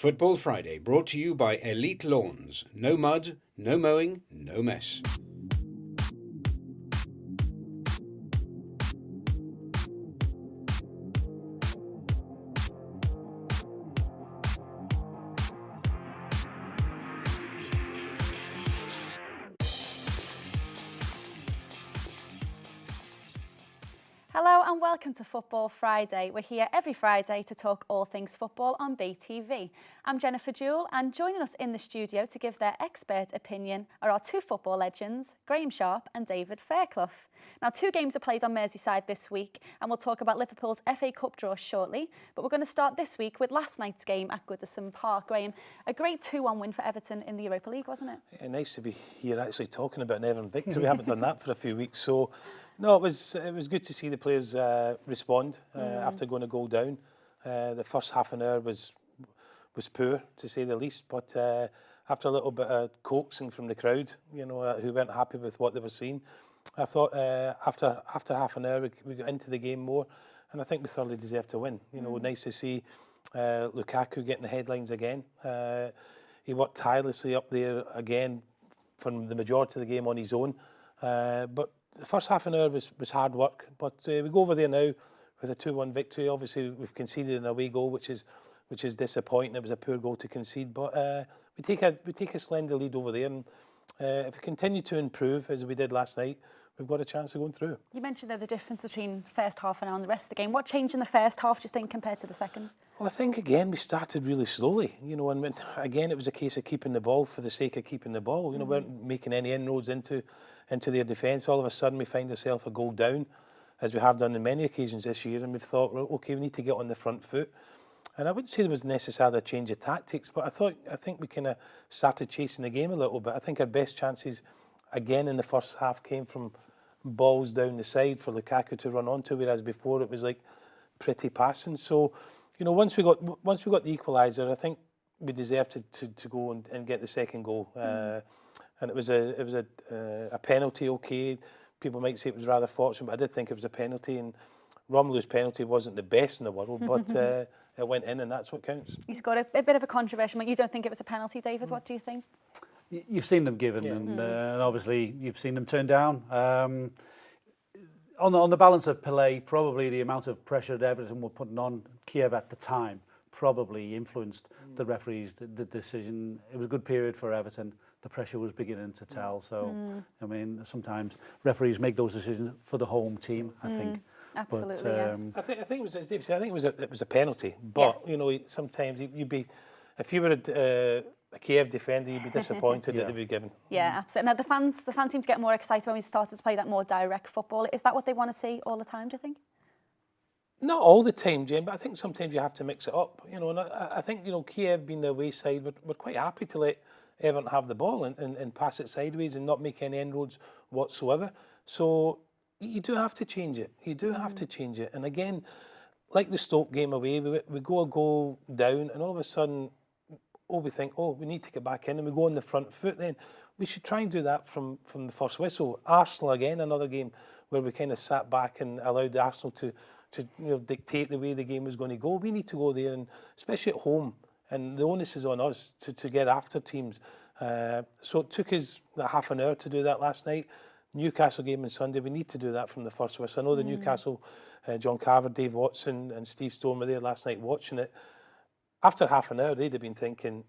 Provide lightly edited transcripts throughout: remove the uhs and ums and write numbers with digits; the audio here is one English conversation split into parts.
Football Friday brought to you by Elite Lawns. No mud, no mowing, no mess. Hello and welcome to Football Friday. We're here every Friday to talk all things football on BTV. I'm Jennifer Jewell, and joining us in the studio to give their expert opinion are our two football legends, Graeme and David Fairclough. Now, two games are played on Merseyside this week, and we'll talk about Liverpool's FA Cup draw shortly. But we're going to start this week with last night's game at Goodison Park. Graeme, a great 2-1 win for Everton in the Europa League, wasn't it? Yeah, nice to be here actually talking about an Everton victory. We haven't done that for a few weeks, so no, it was good to see the players respond after going a goal down. The first half an hour was poor, to say the least, but after a little bit of coaxing from the crowd, you know, who weren't happy with what they were seeing, I thought after half an hour we got into the game more, and I think we thoroughly deserved to win. You know, nice to see Lukaku getting the headlines again. He worked tirelessly up there again from the majority of the game on his own, but the first half an hour was hard work, but we go over there now with a 2-1 victory. Obviously, we've conceded an away goal, which is disappointing. It was a poor goal to concede, but we take a slender lead over there, and if we continue to improve as we did last night, we've got a chance of going through. You mentioned there the difference between first half an hour and the rest of the game. What changed in the first half, do you think, compared to the second? Well, I think again we started really slowly, you know, and again it was a case of keeping the ball for the sake of keeping the ball. You know, we weren't making any inroads into their defence. All of a sudden we find ourselves a goal down, as we have done on many occasions this year, and we've thought, well, okay, we need to get on the front foot. And I wouldn't say there was necessarily a change of tactics, but I think we kind of started chasing the game a little bit. I think our best chances again in the first half came from balls down the side for Lukaku to run onto, whereas before it was like pretty passing. So, you know, once we got the equaliser, I think we deserved to go and get the second goal. And it was a penalty. Okay, people might say it was rather fortunate, but I did think it was a penalty. And Romulu's penalty wasn't the best in the world, but it went in, and that's what counts. He's got a bit of a controversial, but you don't think it was a penalty, David? What do you think? You've seen them given, and obviously you've seen them turned down. On the balance of play, probably the amount of pressure that Everton were putting on Kiev at the time probably influenced the referees' the decision. It was a good period for Everton. The pressure was beginning to tell. So, I mean, sometimes referees make those decisions for the home team, I think. Absolutely, but, yes. I think it was, as Dave said, I think it was a penalty. But you know, sometimes you'd be, if you were a Kiev defender, you'd be disappointed that they'd be given. Yeah, absolutely. Now the fans seem to get more excited when we started to play that more direct football. Is that what they want to see all the time, do you think? Not all the time, Jane, but I think sometimes you have to mix it up. You know, and I think, you know, Kiev being the away side, we're quite happy to let Everton have the ball and pass it sideways and not make any inroads whatsoever. So you do have to change it. You do have to change it. And again, like the Stoke game away, we go a goal down, and all of a sudden, we think, we need to get back in, and we go on the front foot. Then we should try and do that from the first whistle. Arsenal again, another game where we kind of sat back and allowed Arsenal to dictate the way the game was going to go. We need to go there, and especially at home, and the onus is on us to get after teams. So it took us half an hour to do that last night. Newcastle game on Sunday, we need to do that from the first whistle. I know the Newcastle, John Carver, Dave Watson and Steve Stone were there last night watching it. After half an hour, they'd have been thinking,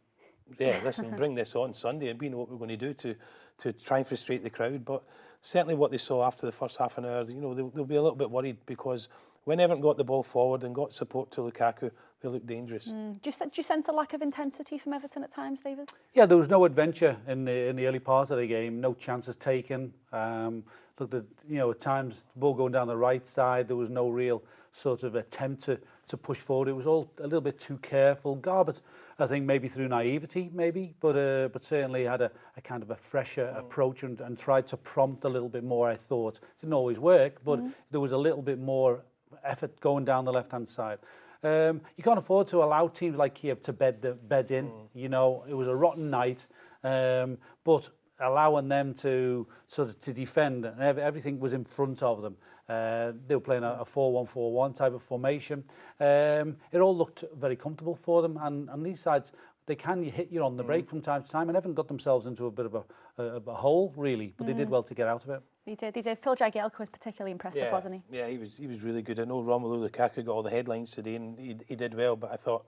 yeah, listen, bring this on Sunday, and we know what we're going to do to try and frustrate the crowd. But certainly what they saw after the first half an hour, you know, they'll be a little bit worried, because when Everton got the ball forward and got support to Lukaku, they looked dangerous. Do you sense a lack of intensity from Everton at times, David? Yeah, there was no adventure in the early part of the game, no chances taken. Looked at, you know, at times the ball going down the right side, there was no real sort of attempt to push forward. It was all a little bit too careful. Garbett, I think, maybe through naivety, but certainly had a kind of a fresher approach and tried to prompt a little bit more. I thought didn't always work, but there was a little bit more effort going down the left-hand side. You can't afford to allow teams like Kiev to bed in. You know, it was a rotten night, but allowing them to sort of to defend, and everything was in front of them. They were playing a 4-1-4-1 type of formation. It all looked very comfortable for them, and these sides, they can hit you on the break from time to time, and Everton got themselves into a bit of a hole, really, but they did well to get out of it. They did. Phil Jagielka was particularly impressive, wasn't he? Yeah, he was really good. I know Romelu Lukaku got all the headlines today, and he did well, but I thought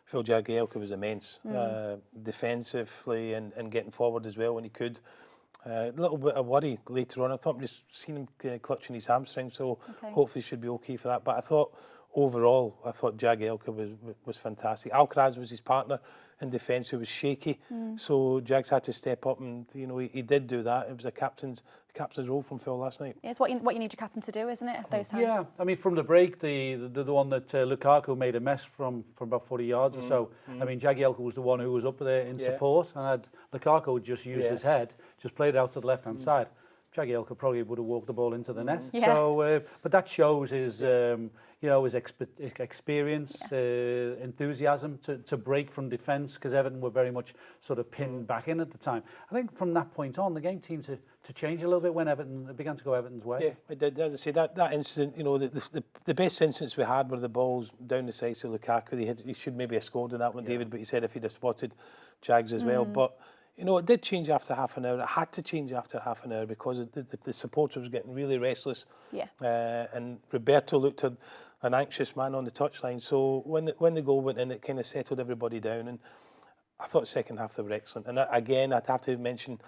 Phil Jagielka was immense, defensively and getting forward as well when he could. A little bit of worry later on. I thought just seen him clutching his hamstring, so hopefully should be okay for that. But I thought overall, Jagielka was fantastic. Alcaraz was his partner in defence, who was shaky, so Jags had to step up, and he did do that. It was a captain's role from Phil last night. Yeah, it's what you need your captain to do, isn't it, at those times? Yeah, I mean, from the break, the one that Lukaku made a mess from about 40 yards or so. I mean, Jagielka was the one who was up there in support, and had Lukaku just used his head, just played it out to the left-hand side. Jagielka probably would have walked the ball into the net. So, but that shows his, his experience, enthusiasm to break from defence, because Everton were very much sort of pinned back in at the time. I think from that point on, the game seemed to change a little bit when Everton began to go Everton's way. Yeah, it did. As I say, that incident, the best incidents we had were the balls down the sides of Lukaku. He should maybe have scored in that one, David, but he said if he'd have spotted Jags as well. But it did change after half an hour. It had to change after half an hour because the supporters were getting really restless. Yeah. And Roberto looked an anxious man on the touchline. So when the goal went in, it kind of settled everybody down. And I thought second half they were excellent. And again, I'd have to mention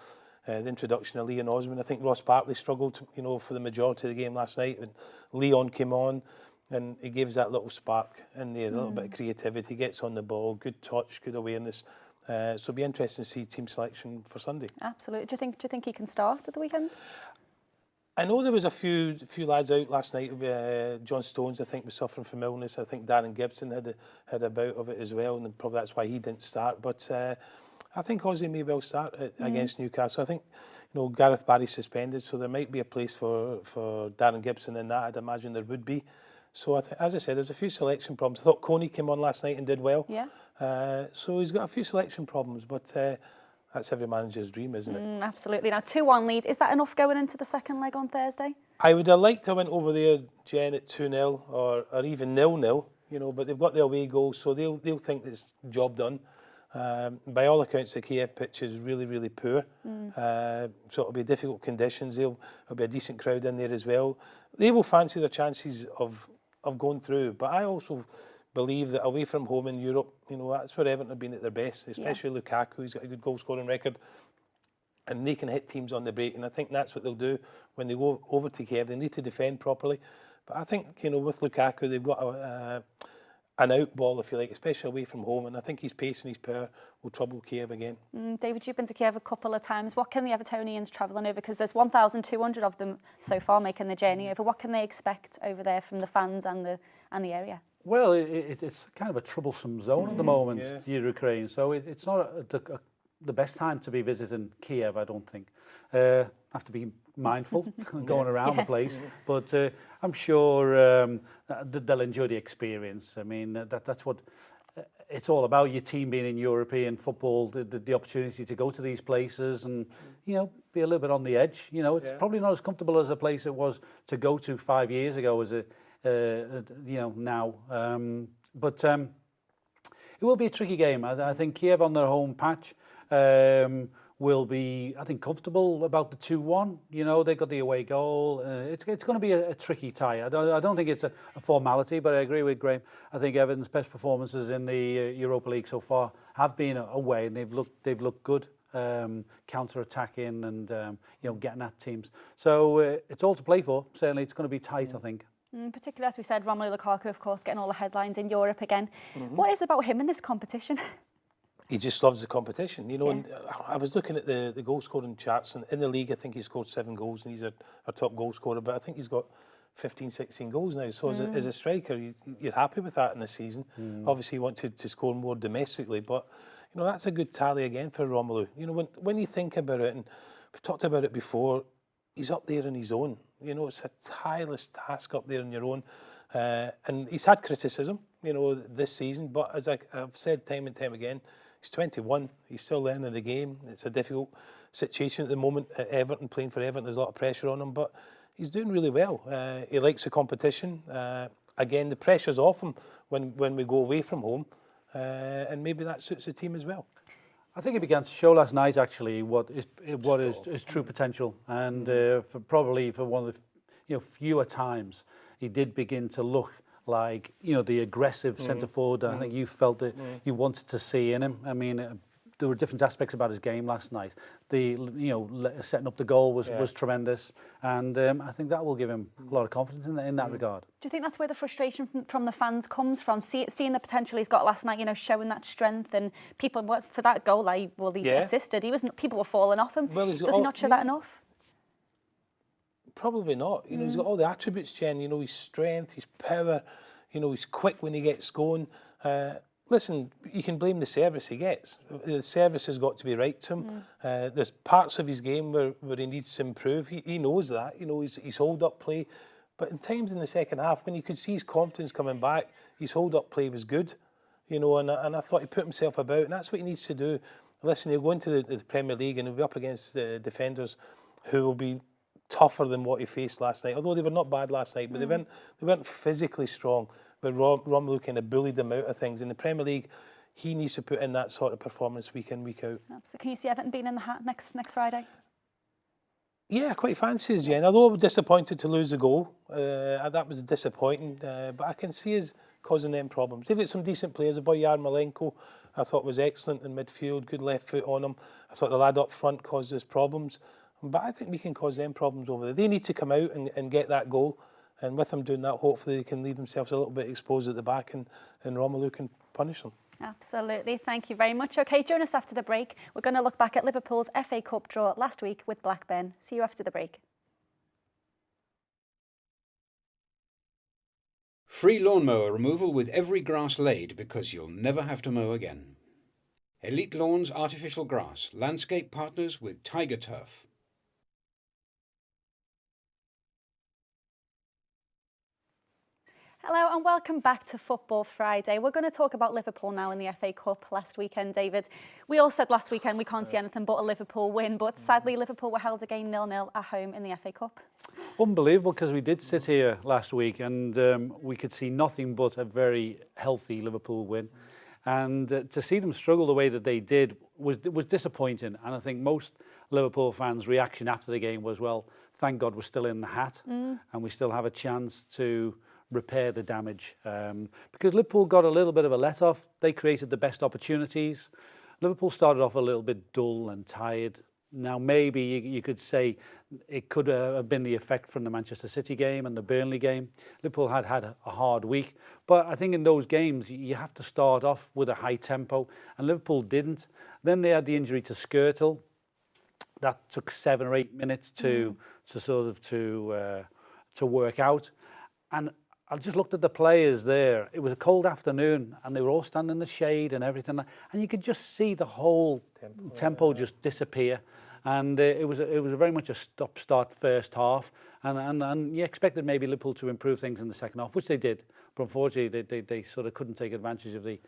the introduction of Leon Osman. I think Ross Barkley struggled, for the majority of the game last night. And Leon came on, and he gives that little spark in there, a little bit of creativity. Gets on the ball, good touch, good awareness. So it'll be interesting to see team selection for Sunday. Absolutely. Do you think he can start at the weekend? I know there was a few lads out last night. John Stones, I think, was suffering from illness. I think Darren Gibson had a bout of it as well, and probably that's why he didn't start. But I think Ozzy may well start against Newcastle. I think Gareth Barry's suspended, so there might be a place for Darren Gibson in that. I'd imagine there would be. So as I said, there's a few selection problems. I thought Coney came on last night and did well. Yeah. So he's got a few selection problems, but that's every manager's dream, isn't it? Absolutely. Now, 2-1 lead. Is that enough going into the second leg on Thursday? I would have liked to went over there, Jen, at 2-0 or even 0-0, but they've got the away goal, so they'll think it's job done. By all accounts, the Kiev pitch is really, really poor. So it'll be difficult conditions. There'll be a decent crowd in there as well. They will fancy their chances of going through, but I also believe that away from home in Europe, that's where Everton have been at their best, especially Lukaku. He's got a good goal-scoring record, and they can hit teams on the break, and I think that's what they'll do when they go over to Kiev. They need to defend properly, but I think, with Lukaku, they've got an out ball, if you like, especially away from home, and I think his pace and his power will trouble Kiev again. David, you've been to Kiev a couple of times. What can the Evertonians travelling over? Because there's 1,200 of them so far making the journey over. What can they expect over there from the fans and the area? Well, it's kind of a troublesome zone at the moment, Ukraine. So it's not the best time to be visiting Kiev, I don't think. Have to be mindful going around the place, but I'm sure they'll enjoy the experience. I mean, that's what it's all about. Your team being in European football, the opportunity to go to these places and be a little bit on the edge. It's probably not as comfortable as a place it was to go to 5 years ago as now. But it will be a tricky game. I think Kiev on their home patch will be, I think, comfortable about the 2-1. They got the away goal. It's going to be a tricky tie. I don't think it's a formality, but I agree with Graeme. I think Everton's best performances in the Europa League so far have been away, and they've looked good, counter-attacking and getting at teams. So it's all to play for. Certainly, it's going to be tight, I think. Particularly, as we said, Romelu Lukaku, of course, getting all the headlines in Europe again. What is it about him in this competition? He just loves the competition, and I was looking at the goal scoring charts, and in the league I think he's scored 7 goals and he's our top goal scorer, but I think he's got 15, 16 goals now. So as a striker, you're happy with that in the season. Obviously you want to score more domestically, but that's a good tally again for Romelu. When you think about it, and we've talked about it before, he's up there on his own. It's a tireless task up there on your own. And he's had criticism, this season, but as I've said time and time again, He's 21. He's still learning the game. It's a difficult situation at the moment at Everton, playing for Everton. There's a lot of pressure on him, but he's doing really well. He likes the competition. Again, the pressure's off him when we go away from home, and maybe that suits the team as well. I think he began to show last night actually what is true potential, and for one of the fewer times he did begin to look like the aggressive centre forward. I think you felt that you wanted to see in him. I mean, there were different aspects about his game last night. The setting up the goal was tremendous, and I think that will give him a lot of confidence in that regard. Do you think that's where the frustration from the fans comes from? Seeing the potential he's got last night, showing that strength, and people for that goal, he assisted. People were falling off him. Well, does he not show that enough? Probably not. He's got all the attributes, Jen. His strength, his power. He's quick when he gets going. Listen, you can blame the service he gets. The service has got to be right to him. There's parts of his game where he needs to improve. He knows that. His hold-up play. But in times in the second half, when you could see his confidence coming back, his hold-up play was good. And I thought he put himself about, and that's what he needs to do. Listen, he'll go into the Premier League and he'll be up against the defenders who will be tougher than what he faced last night. Although they were not bad last night, but they weren't physically strong. But Romelu kind of bullied them out of things. In the Premier League, he needs to put in that sort of performance week in, week out. Absolutely. Can you see Everton being in the hat next Friday? Yeah, I quite fancy us, Jen. Although I was disappointed to lose the goal, that was disappointing. But I can see us causing them problems. They've got some decent players. The boy Yarmolenko, I thought was excellent in midfield, good left foot on him. I thought the lad up front caused us problems. But I think we can cause them problems over there. They need to come out and get that goal. And with them doing that, hopefully they can leave themselves a little bit exposed at the back and Romelu can punish them. Absolutely. Thank you very much. OK, join us after the break. We're going to look back at Liverpool's FA Cup draw last week with Blackburn. See you after the break. Free lawnmower removal with every grass laid, because you'll never have to mow again. Elite Lawns Artificial Grass. Landscape partners with Tiger Turf. Hello and welcome back to Football Friday. We're going to talk about Liverpool now in the FA Cup last weekend, David. We all said last weekend we can't see anything but a Liverpool win, but sadly Liverpool were held again 0-0 at home in the FA Cup. Unbelievable, because we did sit here last week and we could see nothing but a very healthy Liverpool win. And to see them struggle the way that they did was disappointing. And I think most Liverpool fans' reaction after the game was, well, thank God we're still in the hat and we still have a chance to repair the damage, because Liverpool got a little bit of a let-off. They created the best opportunities. Liverpool started off a little bit dull and tired. Now maybe you could say it could have been the effect from the Manchester City game and the Burnley game. Liverpool had a hard week, but I think in those games you have to start off with a high tempo, and Liverpool didn't. Then they had the injury to Skrtel. That took 7 or 8 minutes to work out, and I just looked at the players there. It was a cold afternoon and they were all standing in the shade and everything. And you could just see the whole tempo just disappear. And it was very much a stop-start first half. And you expected maybe Liverpool to improve things in the second half, which they did. But unfortunately, they sort of couldn't take advantage of the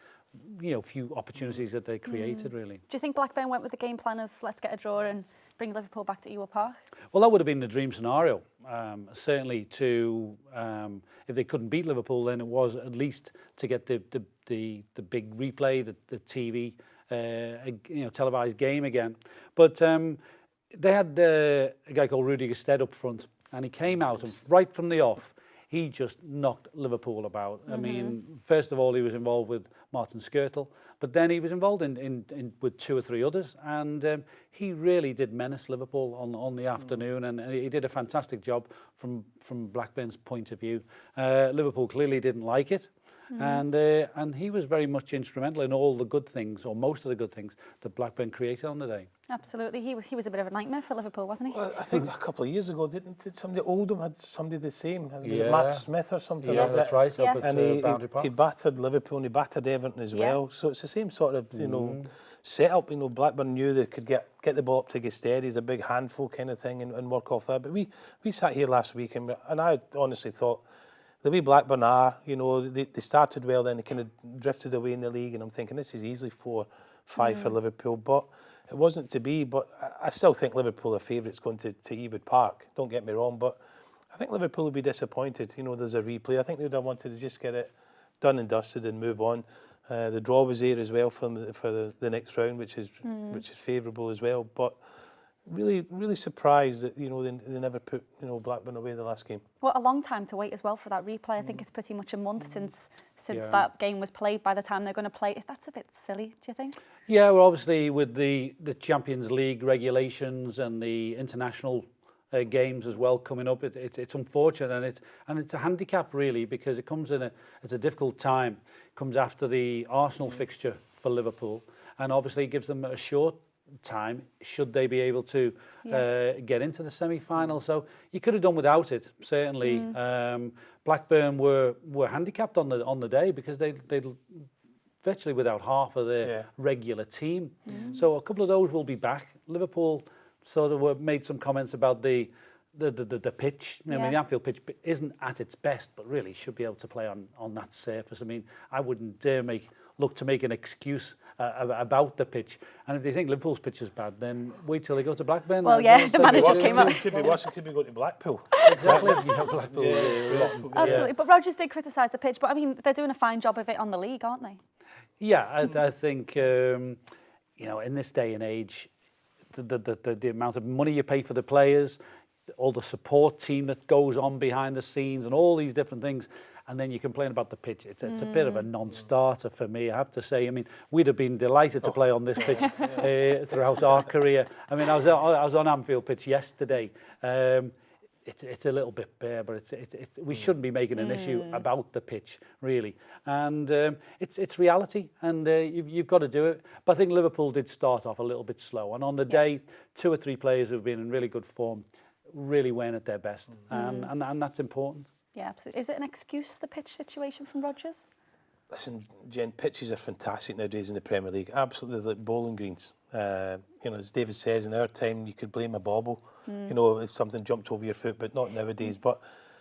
few opportunities that they created, really. Do you think Blackburn went with the game plan of let's get a draw and bring Liverpool back to Ewood Park? Well, that would have been the dream scenario. Certainly to, if they couldn't beat Liverpool, then it was at least to get the big replay, the TV, televised game again. But they had a guy called Rudy Gestede up front, and he came out and right from the off, he just knocked Liverpool about. I mean, first of all, he was involved with Martin Skrtel, but then he was involved with 2 or 3 others, and he really did menace Liverpool on the afternoon, and he did a fantastic job from Blackburn's point of view. Liverpool clearly didn't like it, and he was very much instrumental in all the good things, or most of the good things, that Blackburn created on the day. Absolutely, he was a bit of a nightmare for Liverpool, wasn't he? Well, I think a couple of years ago, did somebody Oldham had somebody the same? Was Yeah. it Matt Smith or something Yeah, like that's that? right. Yeah. Up at And Boundary Park. he battered Liverpool and he battered Everton as well. So it's the same sort of setup. Blackburn knew they could get the ball up to Gestede. He's a big handful kind of thing and work off that. But we sat here last week and I honestly thought the way Blackburn are, they started well, then they kind of drifted away in the league, and I'm thinking this is easily 5 for Liverpool, but it wasn't to be. But I still think Liverpool are favourites going to Ewood Park. Don't get me wrong, but I think Liverpool will be disappointed. You know, there's a replay. I think they'd have wanted to just get it done and dusted and move on. The draw was there as well for the next round, which is favourable as well. But really surprised that they never put Blackburn away the last game. Well, a long time to wait as well for that replay. I think it's pretty much a month since that game was played. By the time they're going to play, that's a bit silly, do you think? Yeah, well, obviously with the Champions League regulations and the international games as well coming up, it's unfortunate, and it's a handicap really, because it comes it's a difficult time. It comes after the Arsenal fixture for Liverpool, and obviously it gives them a short time should they be able to get into the semi-final. So you could have done without it, certainly. Blackburn were handicapped on the day because they virtually without half of their regular team. So a couple of those will be back. Liverpool sort of made some comments about the pitch. I mean, the Anfield pitch isn't at its best, but really should be able to play on that surface. I mean, I wouldn't dare look to make an excuse about the pitch. And if they think Liverpool's pitch is bad, then wait till they go to Blackburn. Well, the manager came up. It could be worse. It could be going to Blackpool. Exactly. Blackpool. Absolutely. But Rodgers did criticise the pitch, but I mean, they're doing a fine job of it on the league, aren't they? Yeah, I think in this day and age, the amount of money you pay for the players, all the support team that goes on behind the scenes, and all these different things. And then you complain about the pitch. It's a bit of a non-starter for me, I have to say. I mean, we'd have been delighted to play on this pitch throughout our career. I mean, I was on Anfield pitch yesterday. It's a little bit bare, but we shouldn't be making an issue about the pitch, really. And it's reality, and you've got to do it. But I think Liverpool did start off a little bit slow. And on the day, 2 or 3 players who've been in really good form really weren't at their best, and that's important. Yeah, absolutely. Is it an excuse, the pitch situation from Rodgers? Listen, Jen, pitches are fantastic nowadays in the Premier League. Absolutely like bowling greens. As David says, in our time, you could blame a bobble, if something jumped over your foot, but not nowadays. But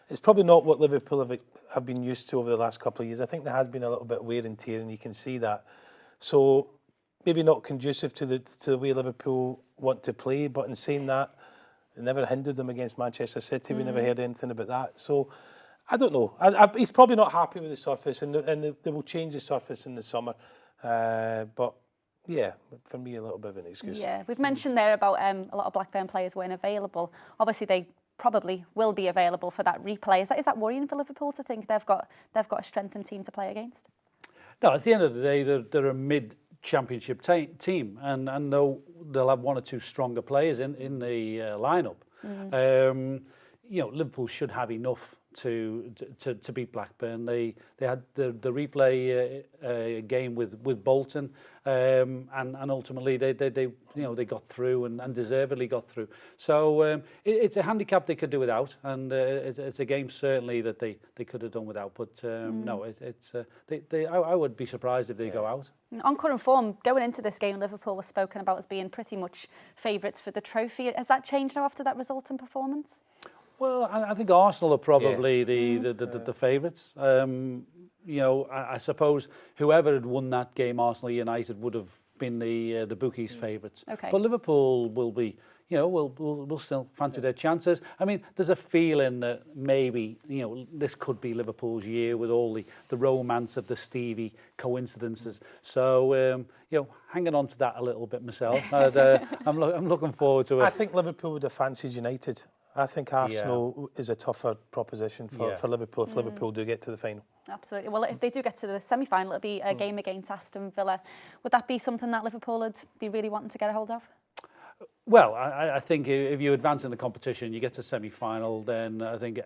it's probably not what Liverpool have been used to over the last couple of years. I think there has been a little bit of wear and tear, and you can see that. So maybe not conducive to the way Liverpool want to play, but in saying that, it never hindered them against Manchester City. We never heard anything about that. So I don't know. He's probably not happy with the surface, and they will change the surface in the summer. But yeah, for me, a little bit of an excuse. Yeah, we've mentioned there about a lot of Blackburn players weren't available. Obviously, they probably will be available for that replay. Is that worrying for Liverpool to think they've got a strengthened team to play against? No, at the end of the day, they're a mid-championship team, and they'll have 1 or 2 stronger players in the lineup. Liverpool should have enough to beat Blackburn. They had the replay game with Bolton, and ultimately they got through and deservedly got through. So it's a handicap they could do without, and it's a game certainly that they could have done without. But no, I would be surprised if they go out. On current form, going into this game, Liverpool was spoken about as being pretty much favourites for the trophy. Has that changed now after that result and performance? Well, I think Arsenal are probably the favourites. I suppose whoever had won that game, Arsenal United, would have been the bookies' favourites. Okay. But Liverpool will be, will still fancy their chances. I mean, there's a feeling that maybe, this could be Liverpool's year with all the romance of the Stevie coincidences. So, hanging on to that a little bit myself. I'm looking forward to it. I think Liverpool would have fancied United. I think Arsenal is a tougher proposition for Liverpool if Liverpool do get to the final. Absolutely. Well, if they do get to the semi-final, it'll be a game against Aston Villa. Would that be something that Liverpool would be really wanting to get a hold of? Well, I think if you advance in the competition, you get to semi-final, then I think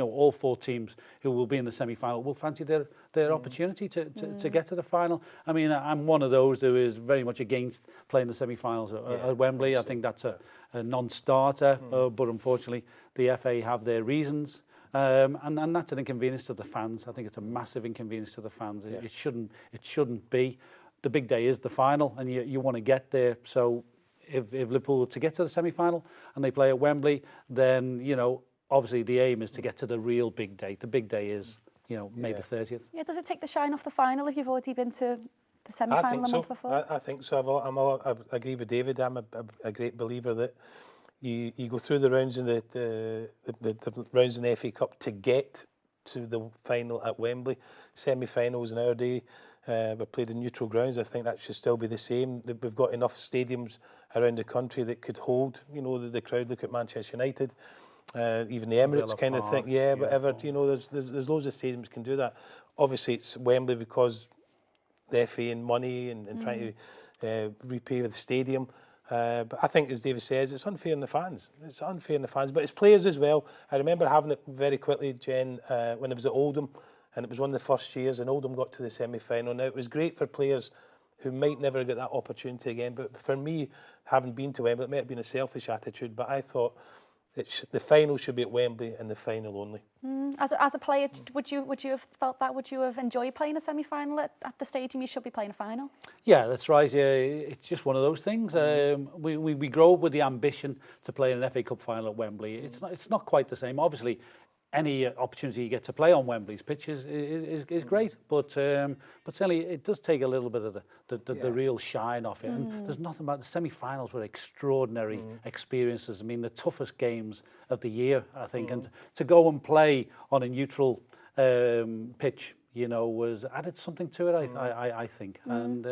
all 4 teams who will be in the semi-final will fancy their opportunity to get to the final. I mean, I'm one of those who is very much against playing the semi-finals at Wembley. I think that's a non-starter, but unfortunately, the FA have their reasons. And that's an inconvenience to the fans. I think it's a massive inconvenience to the fans. It shouldn't be. The big day is the final, and you want to get there. So if Liverpool were to get to the semi-final and they play at Wembley, then obviously the aim is to get to the real big day. The big day is May the 30th. Yeah, does it take the shine off the final if you've already been to the semi-final I think the so. month before? I think so. I agree with David. I'm a great believer that you go through the rounds in the rounds in the FA Cup to get to the final at Wembley. Semi-finals in our day were played in neutral grounds. I think that should still be the same. We've got enough stadiums around the country that could hold, the crowd. Look at Manchester United, even the Emirates Villa kind of Park, thing. Yeah, whatever. yeah. There's loads of stadiums can do that. Obviously, it's Wembley because the FA and money and trying to repay the stadium. But I think, as David says, it's unfair on the fans. It's unfair on the fans, but it's players as well. I remember having it very quickly, Jen, when I was at Oldham, and it was one of the first years, and Oldham got to the semi-final. Now, it was great for players who might never get that opportunity again, but for me, having been to Wembley, it might have been a selfish attitude, but I thought the final should be at Wembley and the final only. As a player, would you have felt that? Would you have enjoyed playing a semi-final at the stadium? You should be playing a final. Yeah, that's right. Yeah, it's just one of those things. We grow up with the ambition to play in an FA Cup final at Wembley. It's not quite the same. Obviously, any opportunity you get to play on Wembley's pitch is great, but certainly it does take a little bit of the real shine off it. And there's nothing about the semi-finals were extraordinary experiences. I mean, the toughest games of the year, I think, and to go and play on a neutral pitch, was added something to it. I think, and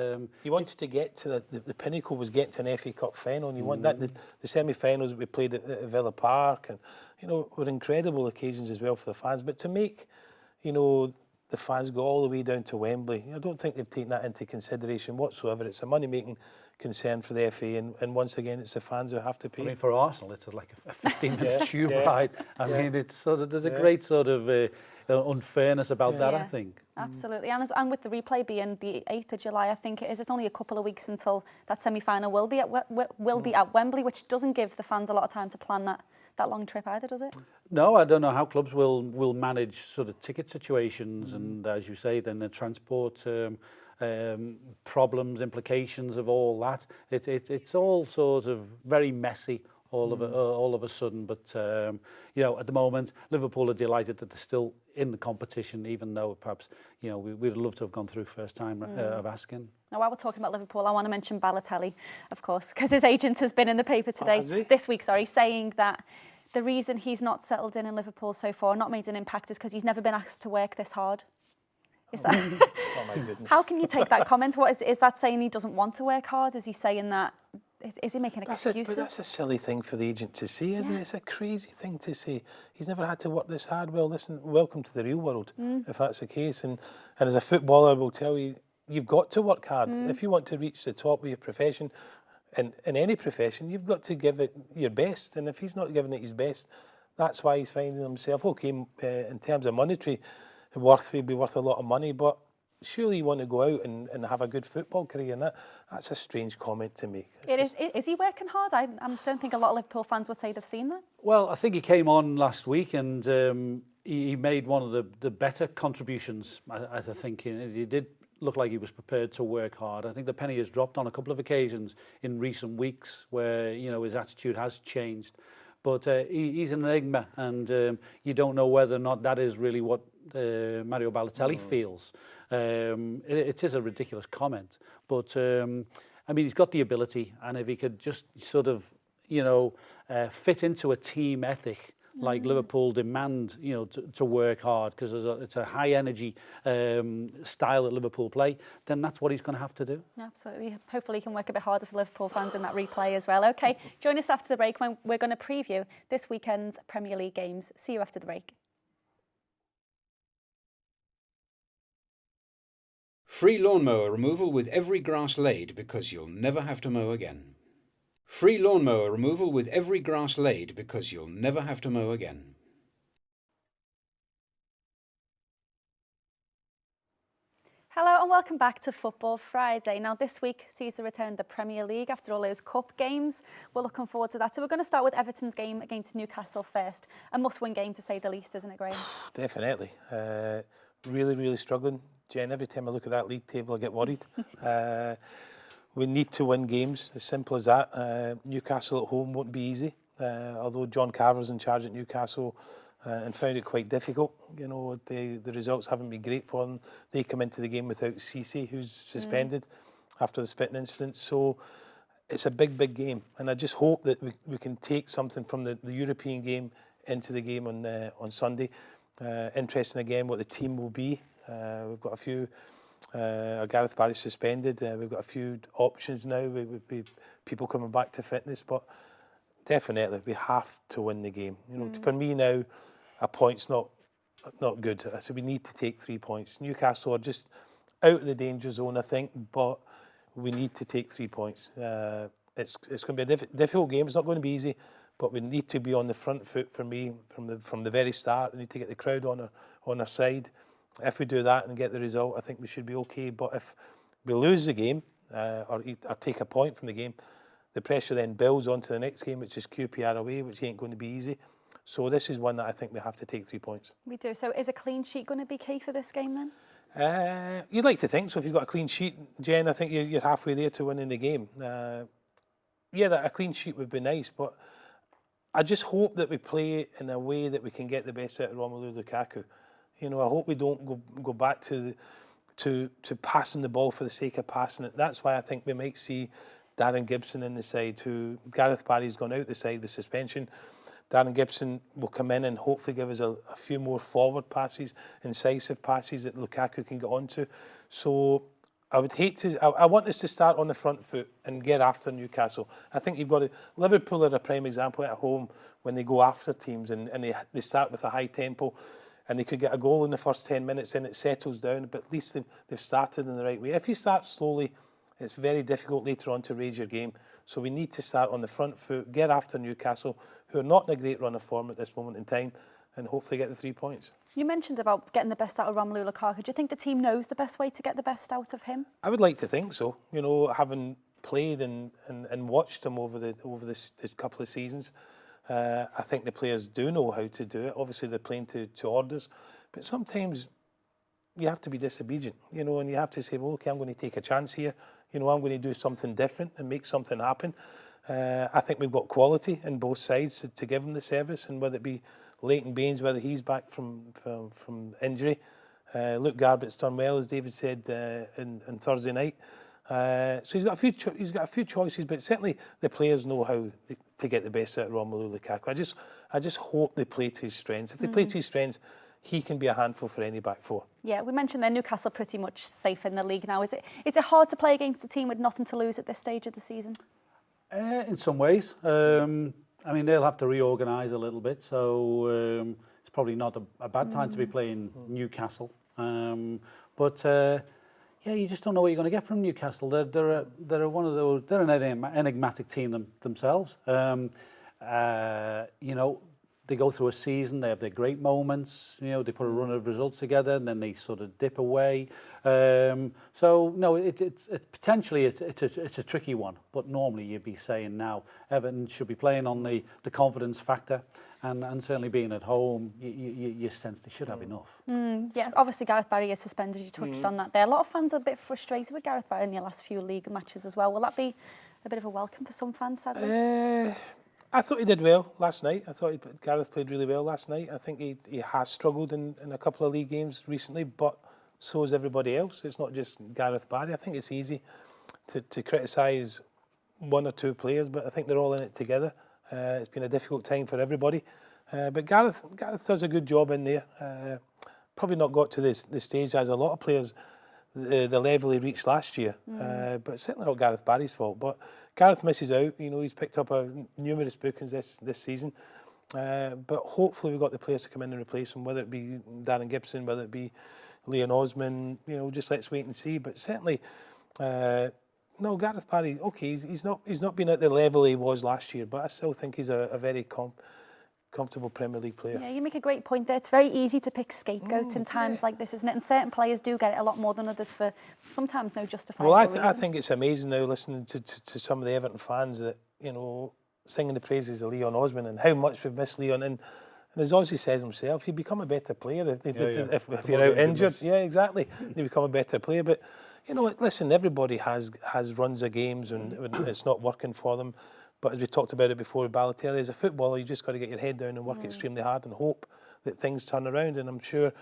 you wanted to get to the pinnacle was getting to an FA Cup final, and you want that the semi-finals that we played at Villa Park, and were incredible occasions as well for the fans. But to make the fans go all the way down to Wembley, I don't think they've taken that into consideration whatsoever. It's a money-making concern for the FA, and once again, it's the fans who have to pay. I mean, for Arsenal, it's like a 15-minute tube ride. I mean, it's sort of there's a great sort of unfairness about that, I think. Absolutely, and with the replay being the 8th of July, I think it is. It's only a couple of weeks until that semi-final will be at Wembley, which doesn't give the fans a lot of time to plan that long trip either, does it? No, I don't know how clubs will manage sort of ticket situations and, as you say, then the transport problems, implications of all that. It's all sort of very messy all of a sudden. But at the moment, Liverpool are delighted that they're still in the competition, even though perhaps we'd love to have gone through first time of asking. Now, while we're talking about Liverpool, I want to mention Balotelli, of course, because his agent has been in the paper this week, saying that the reason he's not settled in Liverpool so far, not made an impact, is because he's never been asked to work this hard. Is that? Oh my goodness. How can you take that comment? What is that saying? He doesn't want to work hard? Is he saying that? Is he making excuses? But that's a silly thing for the agent to say, isn't it? It's a crazy thing to say. He's never had to work this hard. Well, listen, welcome to the real world, if that's the case. And as a footballer, I will tell you, you've got to work hard. If you want to reach the top of your profession, in any profession, you've got to give it your best. And if he's not giving it his best, that's why he's finding himself, okay, in terms of monetary worth, he'll be worth a lot of money, but surely you want to go out and have a good football career, and that's a strange comment to make. Is he working hard? I don't think a lot of Liverpool fans would say they've seen that. Well, I think he came on last week and he made one of the better contributions, I think. He did look like he was prepared to work hard. I think the penny has dropped on a couple of occasions in recent weeks where, his attitude has changed. But he's an enigma, and you don't know whether or not that is really what Mario Balotelli feels. It is a ridiculous comment, but he's got the ability, and if he could just sort of, fit into a team ethic like Liverpool demand, to work hard, because it's a high energy style that Liverpool play, then that's what he's going to have to do. Absolutely. Hopefully he can work a bit harder for Liverpool fans in that replay as well. Okay, join us after the break when we're going to preview this weekend's Premier League games. See you after the break. Free lawnmower removal with every grass laid because you'll never have to mow again. Free lawnmower removal with every grass laid because you'll never have to mow again. Hello and welcome back to Football Friday. Now this week sees the return of the Premier League after all those cup games. We're looking forward to that. So we're going to start with Everton's game against Newcastle first. A must-win game to say the least, isn't it, Graeme? Definitely. Really, really struggling. Jen, every time I look at that league table I get worried. We need to win games, as simple as that. Newcastle at home won't be easy. Although John Carver's in charge at Newcastle, and found it quite difficult. You know, the results haven't been great for them. They come into the game without Cisse, who's suspended after the spitting incident. So it's a big game, and I just hope that we can take something from the European game into the game on Sunday. Interesting again what the team will be. We've got a few. Gareth Barry suspended. We've got a few options now. We would be people coming back to fitness, but definitely we have to win the game. You know, for me now, a point's not good. So we need to take 3 points. Newcastle are just out of the danger zone, I think, but we need to take 3 points. It's going to be a difficult game. It's not going to be easy, but we need to be on the front foot for me from the very start. We need to get the crowd on our side. If we do that and get the result, I think we should be okay. But if we lose the game or take a point from the game, the pressure then builds onto the next game, which is QPR away, which ain't going to be easy. So this is one that I think we have to take 3 points. We do. So is a clean sheet going to be key for this game then? You'd like to think so. If you've got a clean sheet, Jen, I think you're halfway there to winning the game. A clean sheet would be nice, but I just hope that we play in a way that we can get the best out of Romelu Lukaku. You know, I hope we don't go back to passing the ball for the sake of passing it. That's why I think we might see Darren Gibson in the side, who Gareth Barry's gone out the side with suspension. Darren Gibson will come in and hopefully give us a few more forward passes, incisive passes that Lukaku can get onto. So I would hate to. I want us to start on the front foot and get after Newcastle. I think you've got to. Liverpool are a prime example at home when they go after teams and they start with a high tempo. And they could get a goal in the first 10 minutes and it settles down, but at least they've started in the right way. If you start slowly, it's very difficult later on to raise your game. So we need to start on the front foot, get after Newcastle, who are not in a great run of form at this moment in time, and hopefully get the 3 points. You mentioned about getting the best out of Romelu Lukaku. Do you think the team knows the best way to get the best out of him? I would like to think so. You know, having played and watched him over this couple of seasons, I think the players do know how to do it. Obviously, they're playing to orders, but sometimes you have to be disobedient, you know, and you have to say, well, okay, I'm going to take a chance here. You know, I'm going to do something different and make something happen. I think we've got quality in both sides to give him the service, and whether it be Leighton Baines, whether he's back from injury. Luke Garbutt's done well, as David said on Thursday night. So he's got a few choices, but certainly the players know how to get the best out of Romelu Lukaku. I just hope they play to his strengths. If they play to his strengths, he can be a handful for any back four. Yeah, we mentioned that Newcastle pretty much safe in the league now. Is it hard to play against a team with nothing to lose at this stage of the season? In some ways. I mean, they'll have to reorganise a little bit, so it's probably not a bad time to be playing Newcastle. Yeah, you just don't know what you're going to get from Newcastle. They're one of those. They're an enigmatic team themselves. You know, they go through a season. They have their great moments. You know, they put a run of results together, and then they sort of dip away. So no, it's potentially it's a tricky one. But normally you'd be saying now Everton should be playing on the confidence factor. And certainly being at home, you sense they should have enough. Yeah, obviously Gareth Barry is suspended. You touched on that there. A lot of fans are a bit frustrated with Gareth Barry in the last few league matches as well. Will that be a bit of a welcome for some fans, sadly? I thought he did well last night. I thought Gareth played really well last night. I think he has struggled in a couple of league games recently, but so has everybody else. It's not just Gareth Barry. I think it's easy to criticise one or two players, but I think they're all in it together. It's been a difficult time for everybody, but Gareth does a good job in there. Probably not got to this stage as a lot of players, the level he reached last year, but certainly not Gareth Barry's fault. But Gareth misses out. You know, he's picked up numerous bookings this season, but hopefully we've got the players to come in and replace him, whether it be Darren Gibson, whether it be Leon Osman. You know, just let's wait and see. But certainly. No, Gareth Barry, okay, he's not been at the level he was last year, but I still think he's a very comfortable Premier League player. Yeah, you make a great point there. It's very easy to pick scapegoats in times like this, isn't it? And certain players do get it a lot more than others for sometimes no justifiable reason. I think it's amazing now listening to some of the Everton fans that, you know, singing the praises of Leon Osman and how much we've missed Leon. And as Ozzy says himself, you become a better player if you're out injured. Yeah, exactly. You become a better player. But you know, listen, everybody has runs of games and it's not working for them. But as we talked about it before with Balotelli, as a footballer, you just got to get your head down and work extremely hard and hope that things turn around. And I'm sure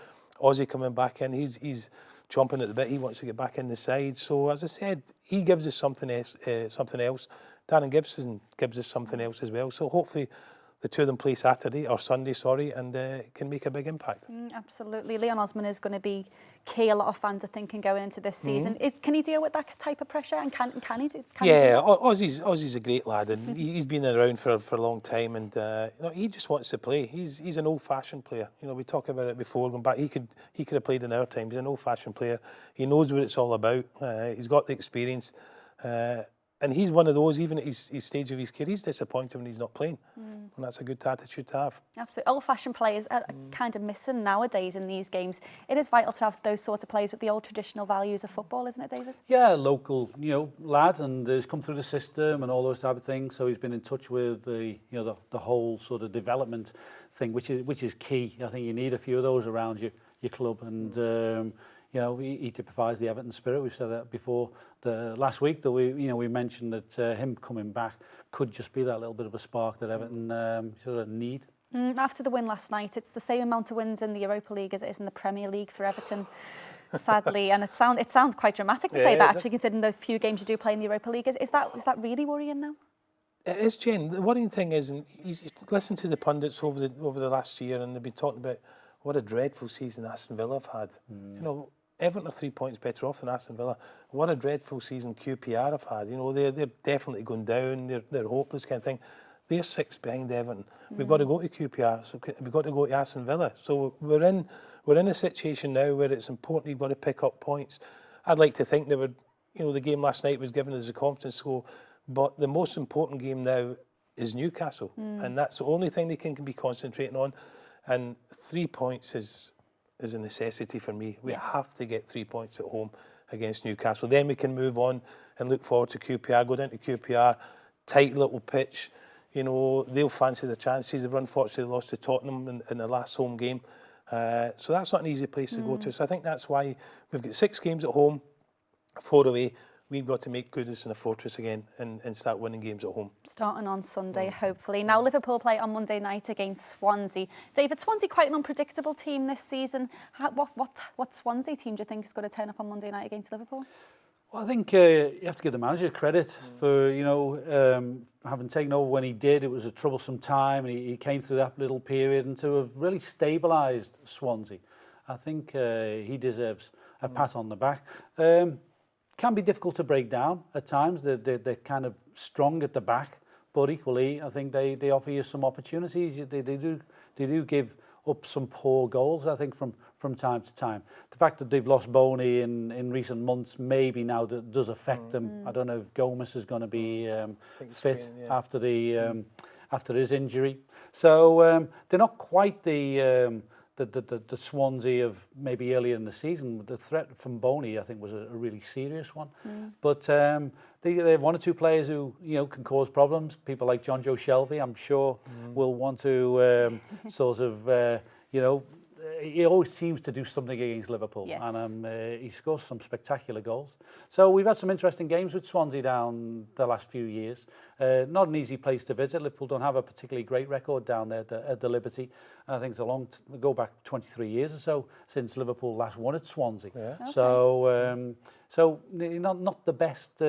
Ozzy coming back in, he's chomping at the bit. He wants to get back in the side. So as I said, he gives us something else. Darren Gibson gives us something else as well. So hopefully the two of them play Saturday or Sunday, and can make a big impact. Absolutely. Leon Osman is going to be key. A lot of fans are thinking going into this season. Can he deal with that type of pressure? And can he do? Ozzy's a great lad, and he's been around for a long time, and he just wants to play. He's an old-fashioned player. We talked about it before going back. He could have played in our time. He's an old-fashioned player. He knows what it's all about. He's got the experience. And he's one of those, even at his stage of his career, he's disappointed when he's not playing. And that's a good attitude to have. Absolutely. Old-fashioned players are kind of missing nowadays in these games. It is vital to have those sorts of players with the old traditional values of football, isn't it, David? Yeah, local, lad, and he's come through the system and all those type of things. So he's been in touch with the whole sort of development thing, which is key. I think you need a few of those around your club, and he typifies the Everton spirit. We've said that before. Last week that we mentioned that him coming back could just be that little bit of a spark that Everton sort of need. After the win last night, it's the same amount of wins in the Europa League as it is in the Premier League for Everton, sadly. And it sounds quite dramatic to say that, actually, considering the few games you do play in the Europa League. Is that really worrying now? It is, Jen. The worrying thing is, and you listen to the pundits over the last year, and they've been talking about what a dreadful season Aston Villa have had. Everton are 3 points better off than Aston Villa. What a dreadful season QPR have had. They're definitely going down. They're hopeless kind of thing. They're 6 behind Everton. We've got to go to QPR. So we've got to go to Aston Villa. So we're in a situation now where it's important. You've got to pick up points. I'd like to think the game last night was giving us the confidence to go. But the most important game now is Newcastle, and that's the only thing they can be concentrating on. And 3 points is a necessity for me. We have to get 3 points at home against Newcastle. Then we can move on and look forward to QPR, go down to QPR, tight little pitch. They'll fancy the chances. They've unfortunately lost to Tottenham in the last home game. So that's not an easy place to go to. So I think that's why we've got 6 games at home, 4 away. We've got to make Goodison in a fortress again and start winning games at home. Starting on Sunday, hopefully. Now, Liverpool play on Monday night against Swansea. David, Swansea quite an unpredictable team this season. What Swansea team do you think is going to turn up on Monday night against Liverpool? Well, I think you have to give the manager credit for, having taken over when he did. It was a troublesome time, and he came through that little period, and to have really stabilised Swansea. I think he deserves a pat on the back. Can be difficult to break down at times. They're kind of strong at the back, but equally, I think they offer you some opportunities. They do give up some poor goals, I think, from time to time. The fact that they've lost Boney in recent months maybe now does affect them. I don't know if Gomez is going to be fit after his injury. So they're not quite the Swansea of maybe earlier in the season. The threat from Boney, I think, was a really serious one. But they have 1 or 2 players who can cause problems. People like John Joe Shelvey, I'm sure, will want to he always seems to do something against Liverpool, and he scores some spectacular goals. So we've had some interesting games with Swansea down the last few years. Not an easy place to visit. Liverpool don't have a particularly great record down there at the Liberty. I think it's go back 23 years or so since Liverpool last won at Swansea. Yeah. Okay. So not the best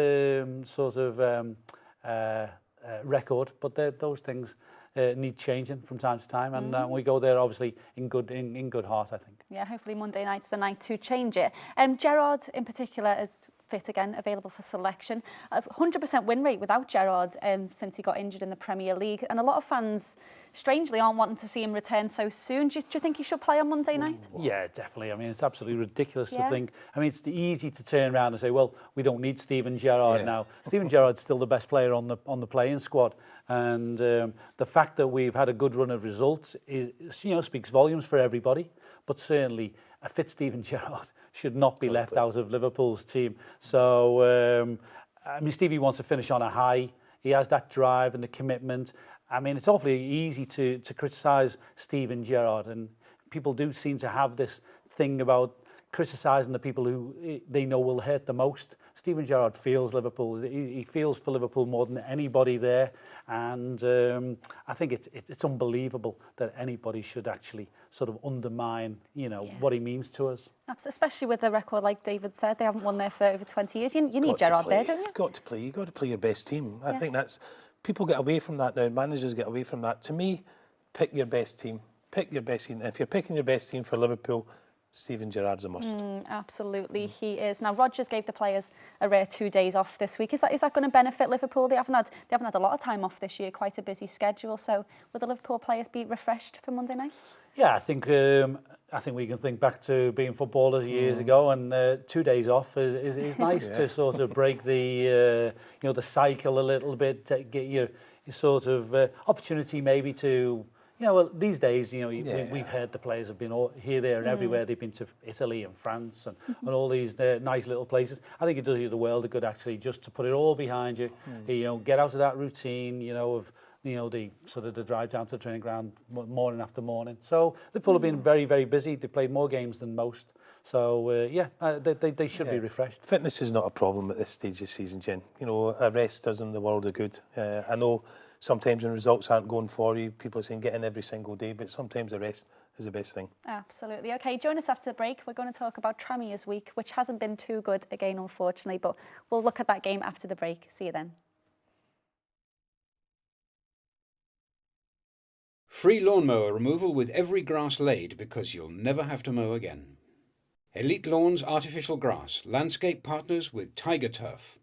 record, but those things need changing from time to time, and we go there obviously in good heart, I think. Yeah, hopefully Monday night's the night to change it. Gerrard in particular is fit again, available for selection. 100% win rate without Gerrard since he got injured in the Premier League, and a lot of fans strangely aren't wanting to see him return so soon. Do you think he should play on Monday night? Yeah, definitely. I mean, it's absolutely ridiculous to think. I mean, it's easy to turn around and say, well, we don't need Steven Gerrard now. Steven Gerrard's still the best player on the playing squad, and the fact that we've had a good run of results speaks volumes for everybody. But certainly, a fit Steven Gerrard should not be left out of Liverpool's team. So, Stevie wants to finish on a high. He has that drive and the commitment. I mean, it's awfully easy to criticise Steven Gerrard, and people do seem to have this thing about criticising the people who they know will hurt the most. Steven Gerrard feels Liverpool. He feels for Liverpool more than anybody there, and I think it's unbelievable that anybody should actually sort of undermine, what he means to us. Especially with a record like David said, they haven't won there for over 20 years. You need Gerrard there, don't you? You've got to play. You've got to play your best team. I think that's people get away from that now. Managers get away from that. To me, pick your best team. Pick your best team. And if you're picking your best team for Liverpool, Steven Gerrard's a must. Absolutely, he is. Now, Rodgers gave the players a rare 2 days off this week. Is that going to benefit Liverpool? They haven't had a lot of time off this year, quite a busy schedule. So, will the Liverpool players be refreshed for Monday night? Yeah, I think we can think back to being footballers years ago, and 2 days off is nice to sort of break the the cycle a little bit, to get your sort of opportunity maybe to. Well, these days, we've heard the players have been all here, there and everywhere. They've been to Italy and France and all these nice little places. I think it does you the world of good, actually, just to put it all behind you. Get out of that routine, of the sort of the drive down to the training ground morning after morning. So Liverpool have been very, very busy. They played more games than most. So, they should be refreshed. Fitness is not a problem at this stage of the season, Jen. A rest does them the world of good. I know sometimes when results aren't going for you, people are saying get in every single day, but sometimes a rest is the best thing. Absolutely. OK, join us after the break. We're going to talk about Tranmere's week, which hasn't been too good again, unfortunately, but we'll look at that game after the break. See you then. Free lawnmower removal with every grass laid because you'll never have to mow again. Elite Lawns Artificial Grass, landscape partners with Tiger Turf.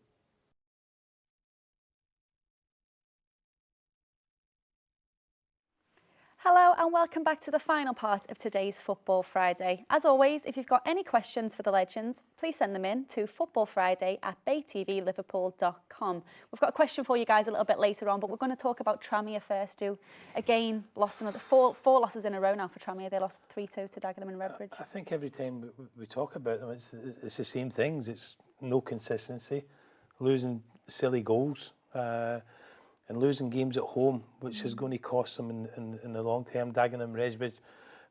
Hello and welcome back to the final part of today's Football Friday. As always, if you've got any questions for the legends, please send them in to footballfriday@baytvliverpool.com. We've got a question for you guys a little bit later on, but we're going to talk about Tranmere first. Who again lost another four losses in a row now for Tranmere. They lost 3-2 to Dagenham and Redbridge. I think every time we talk about them, it's the same things. It's no consistency, losing silly goals. And losing games at home, which is going to cost them in the long term. Dagenham and Redbridge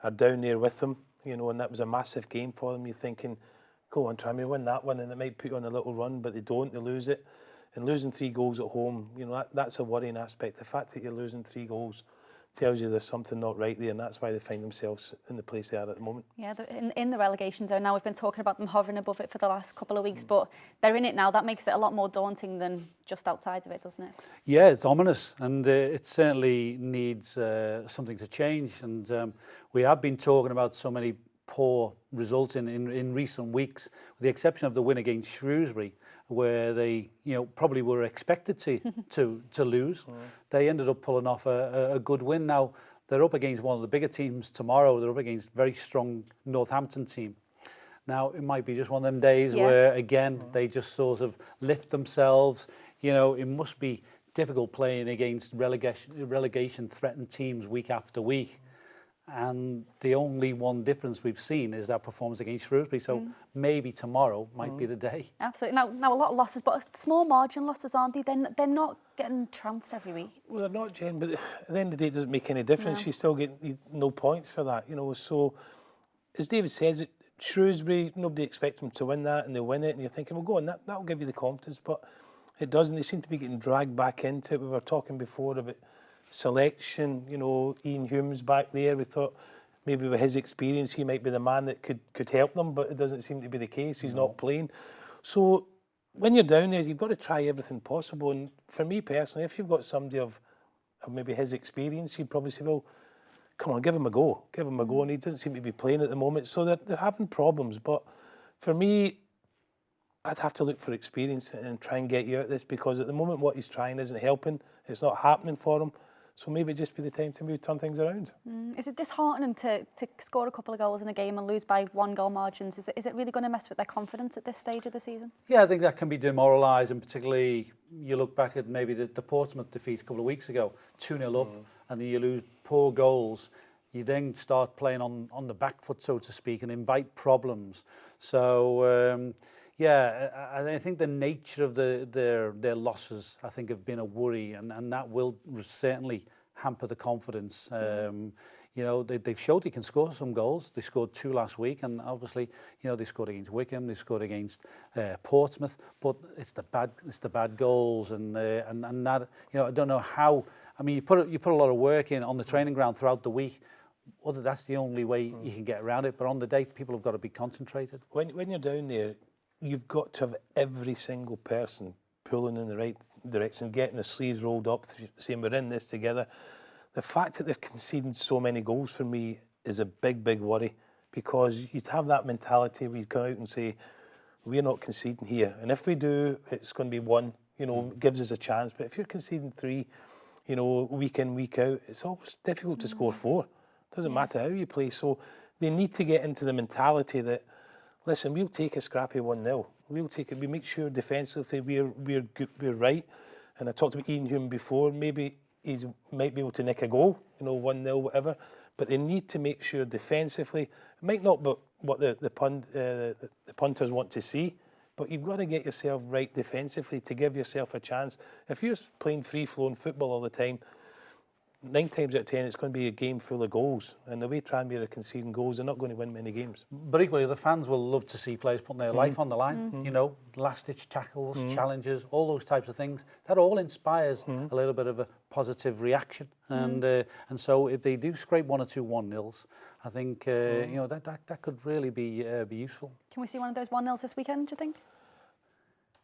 are down there with them, and that was a massive game for them. You're thinking, go on, try me win that one, and it might put you on a little run, but they don't, they lose it. And losing 3 goals at home, that's a worrying aspect. The fact that you're losing 3 goals tells you there's something not right there, and that's why they find themselves in the place they are at the moment. Yeah, they're in the relegation zone now. We've been talking about them hovering above it for the last couple of weeks, but they're in it now. That makes it a lot more daunting than just outside of it, doesn't it? Yeah, it's ominous, and it certainly needs something to change. And we have been talking about so many poor results in recent weeks, with the exception of the win against Shrewsbury, where they probably were expected to lose. They ended up pulling off a good win. Now they're up against one of the bigger teams tomorrow. They're up against a very strong Northampton team. Now it might be just one of them days where again they just sort of lift themselves. It must be difficult playing against relegation threatened teams week after week. And the only one difference we've seen is that performance against Shrewsbury. So maybe tomorrow might be the day. Absolutely. Now a lot of losses, but small margin losses, aren't they? They're not getting trounced every week. Well, they're not, Jen, but at the end of the day, it doesn't make any difference. You still get no points for that, So, as David says, Shrewsbury, nobody expects them to win that, and they win it, and you're thinking, well, go on, that'll give you the confidence, but it doesn't. They seem to be getting dragged back into it. We were talking before about selection, Ian Hume's back there. We thought maybe with his experience he might be the man that could help them, but it doesn't seem to be the case. He's not playing. So when you're down there, you've got to try everything possible. And for me personally, if you've got somebody of maybe his experience, you'd probably say, well, come on, give him a go. Give him a go. And he doesn't seem to be playing at the moment. So they're having problems. But for me, I'd have to look for experience and try and get you out of this, because at the moment what he's trying isn't helping. It's not happening for him. So maybe just be the time to maybe turn things around. Is it disheartening to score a couple of goals in a game and lose by 1 goal margins? Is it really going to mess with their confidence at this stage of the season? Yeah, I think that can be demoralising, particularly you look back at maybe the Portsmouth defeat a couple of weeks ago, 2-0 up, and then you lose poor goals. You then start playing on the back foot, so to speak, and invite problems. So, I think the nature of their losses, I think, have been a worry, and that will certainly hamper the confidence. you know, they've showed they can score some goals. They scored 2 last week, and obviously, you know, they scored against Wickham, they scored against Portsmouth. But it's the bad goals, and that, you know, I don't know how. I mean, you put a lot of work in on the training ground throughout the week. Whether that's the only way you can get around it, but on the day, people have got to be concentrated. When you're down there, you've got to have every single person pulling in the right direction, getting the sleeves rolled up, saying we're in this together. The fact that they're conceding so many goals for me is a big, big worry, because you'd have that mentality where you come out and say, we're not conceding here. And if we do, it's going to be 1, you know, gives us a chance. But if you're conceding 3, you know, week in, week out, it's always difficult to score 4. Doesn't matter how you play. So they need to get into the mentality that, listen, we'll take a scrappy 1-0. We'll take it. We make sure defensively we're good, we're right. And I talked about Ian Hume before. Maybe he might be able to nick a goal, you know, 1-0, whatever. But they need to make sure defensively. It might not be what the punters want to see, but you've got to get yourself right defensively to give yourself a chance. If you're playing free-flowing football all the time, 9 times out of 10, it's going to be a game full of goals. And the way Tranmere are conceding goals, they're not going to win many games. But equally, the fans will love to see players putting their life on the line. You know, last-ditch tackles, challenges, all those types of things. That all inspires a little bit of a positive reaction. And so if they do scrape 1 or 2 1-0s, I think you know, that could really be useful. Can we see one of those 1-0s this weekend, do you think?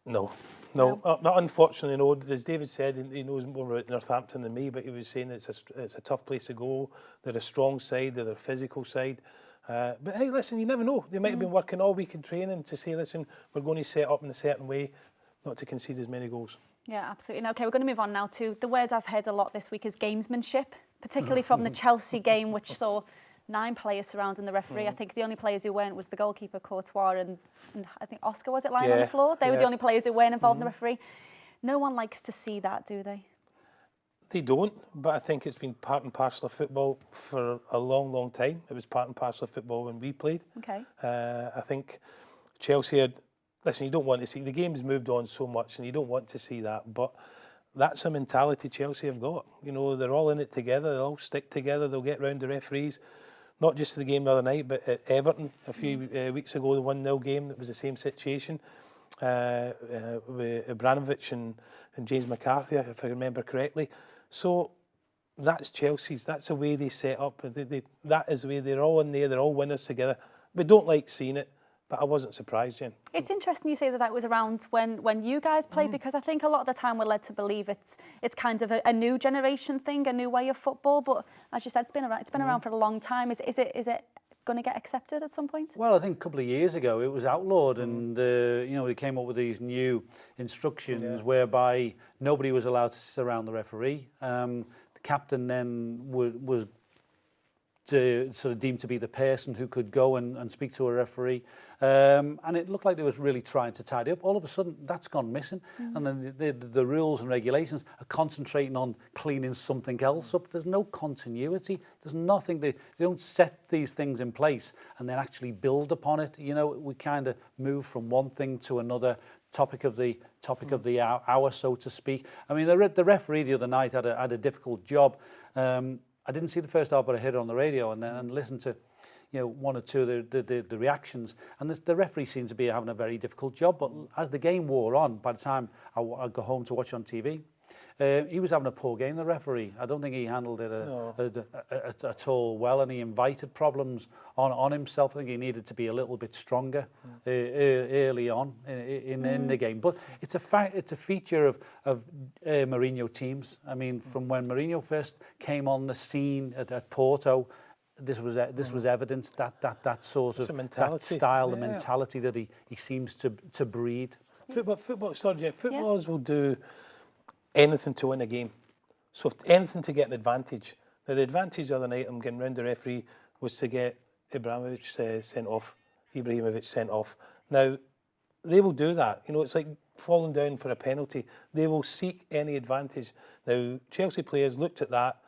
No. Unfortunately, no. As David said, he knows more about Northampton than me, but he was saying it's a tough place to go. They're a strong side, they're a physical side. But hey, listen, you never know. They might have been working all week in training to say, listen, we're going to set up in a certain way, not to concede as many goals. Yeah, absolutely. Okay, we're going to move on now to the words I've heard a lot this week is gamesmanship, particularly from the Chelsea game, which saw 9 players surrounding the referee. I think the only players who weren't was the goalkeeper, Courtois, and I think Oscar, was it, lying on the floor? They were the only players who weren't involved in the referee. No one likes to see that, do they? They don't, but I think it's been part and parcel of football for a long, long time. It was part and parcel of football when we played. Okay. I think Chelsea had, listen, you don't want to see, the game's moved on so much and you don't want to see that, but that's a mentality Chelsea have got. You know, they're all in it together, they'll all stick together, they'll get round the referees. Not just the game the other night, but at Everton a few weeks ago, the 1-0 game, that was the same situation with Abramovich and James McCarthy, if I remember correctly. So that's Chelsea's, that's the way they set up. That is the way they're all in there, they're all winners together. We don't like seeing it, but I wasn't surprised, Jen. It's interesting you say that was around when you guys played, because I think a lot of the time we're led to believe it's kind of a new generation thing, a new way of football. But as you said, it's been around for a long time. Is it going to get accepted at some point? Well, I think a couple of years ago it was outlawed, and you know, they came up with these new instructions whereby nobody was allowed to surround the referee. The captain then was sort of deemed to be the person who could go and speak to a referee, and it looked like they was really trying to tidy up. All of a sudden, that's gone missing, and then the rules and regulations are concentrating on cleaning something else up. There's no continuity. There's nothing. They don't set these things in place and then actually build upon it. You know, we kind of move from one thing to another. Topic of the hour, so to speak. I mean, the referee the other night had a difficult job. I didn't see the first half, but I heard it on the radio and listened to, you know, 1 or 2 of the reactions. And the referee seemed to be having a very difficult job. But as the game wore on, by the time I go home to watch on TV, he was having a poor game, the referee. I don't think he handled it at all well, and he invited problems on himself. I think he needed to be a little bit stronger early on in the game. But it's a feature of Mourinho teams. I mean, from when Mourinho first came on the scene at Porto, this was evidence that sort of that style, the mentality that he seems to breed. Footballers will do anything to win a game. So if anything to get an advantage. Now the advantage the other night, I'm getting round the referee, was to get Ibrahimovic sent off. Now, they will do that. You know, it's like falling down for a penalty. They will seek any advantage. Now, Chelsea players looked at that.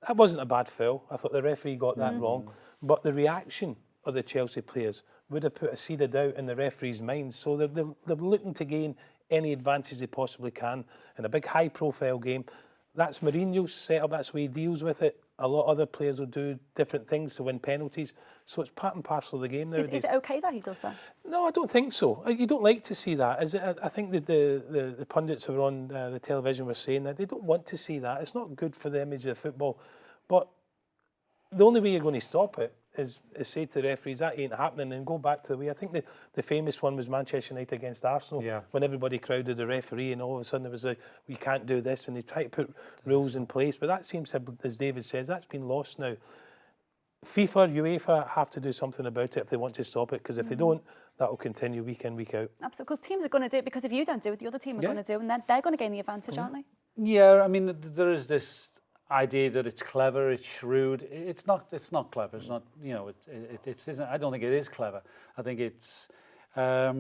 That wasn't a bad foul. I thought the referee got that wrong. But the reaction of the Chelsea players would have put a seed of doubt in the referee's mind. So they're looking to gain any advantage they possibly can in a big high-profile game. That's Mourinho's setup. That's the way he deals with it. a lot of other players will do different things to win penalties. So it's part and parcel of the game nowadays. Is it okay that he does that? No, I don't think so. You don't like to see that. I think that the pundits who were on the television were saying that they don't want to see that. It's not good for the image of football. But the only way you're going to stop it is say to the referees, that ain't happening, and go back to the way. I think the famous one was Manchester United against Arsenal, when everybody crowded the referee, and all of a sudden it was like, we can't do this, and they try to put rules in place. But that seems to, as David says, that's been lost now. FIFA, UEFA have to do something about it if they want to stop it, because if they don't, that will continue week in, week out. Absolutely. Because teams are going to do it, because if you don't do it, the other team are going to do it, and then they're going to gain the advantage, aren't they? Yeah, I mean, there is this idea that it's clever, it's shrewd. It's not clever. It's not, you know, it isn't. I don't think it is clever. I think it's, I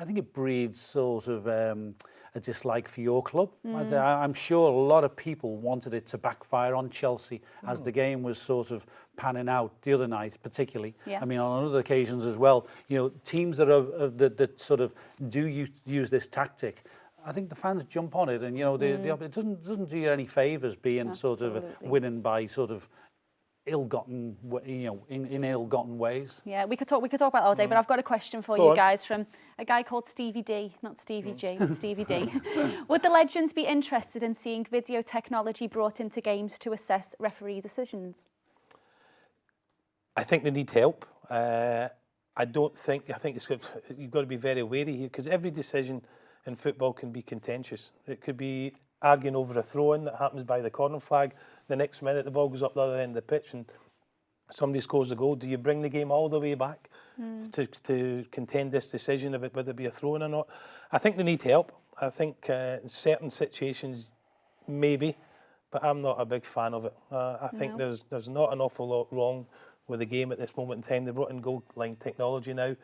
think it breeds sort of a dislike for your club. I'm sure a lot of people wanted it to backfire on Chelsea as the game was sort of panning out the other night, particularly. I mean, on other occasions as well. You know, teams that sort of do use this tactic, I think the fans jump on it, and you know, it doesn't do you any favours being sort of winning by sort of ill-gotten, you know, in ill-gotten ways. Yeah, we could talk about that all day, but I've got a question for you guys from a guy called Stevie D, not Stevie G, but Stevie D. Would the legends be interested in seeing video technology brought into games to assess referee decisions? I think they need help. I think you've got to be very wary here, because every decision in football can be contentious. It could be arguing over a throw-in that happens by the corner flag. The next minute the ball goes up the other end of the pitch and somebody scores a goal. Do you bring the game all the way back to contend this decision about whether it be a throw-in or not? I think they need help. I think in certain situations, maybe, but I'm not a big fan of it. I think there's not an awful lot wrong with the game at this moment in time. They brought in goal line technology now,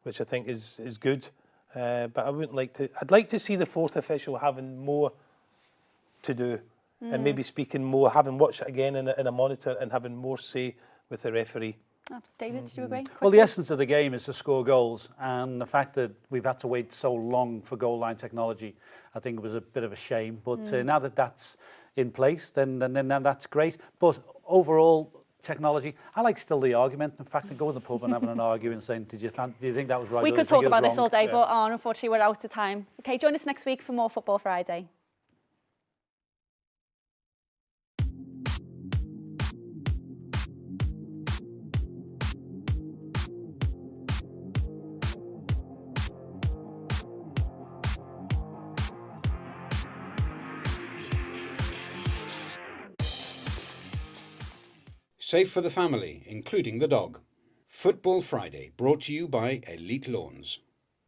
which I think is good. But I wouldn't like to. I'd like to see the fourth official having more to do, and maybe speaking more, having watched it again in a monitor, and having more say with the referee. David, do you agree? Well, the essence of the game is to score goals, and the fact that we've had to wait so long for goal line technology, I think it was a bit of a shame. But now that that's in place, then that's great. But overall, technology, I like still the argument. In fact, to go in the pub and having an argument saying, do you think that was right? We could talk about this all day, but unfortunately we're out of time. Okay, join us next week for more Football Friday. Safe for the family, including the dog. Football Friday, brought to you by Elite Lawns.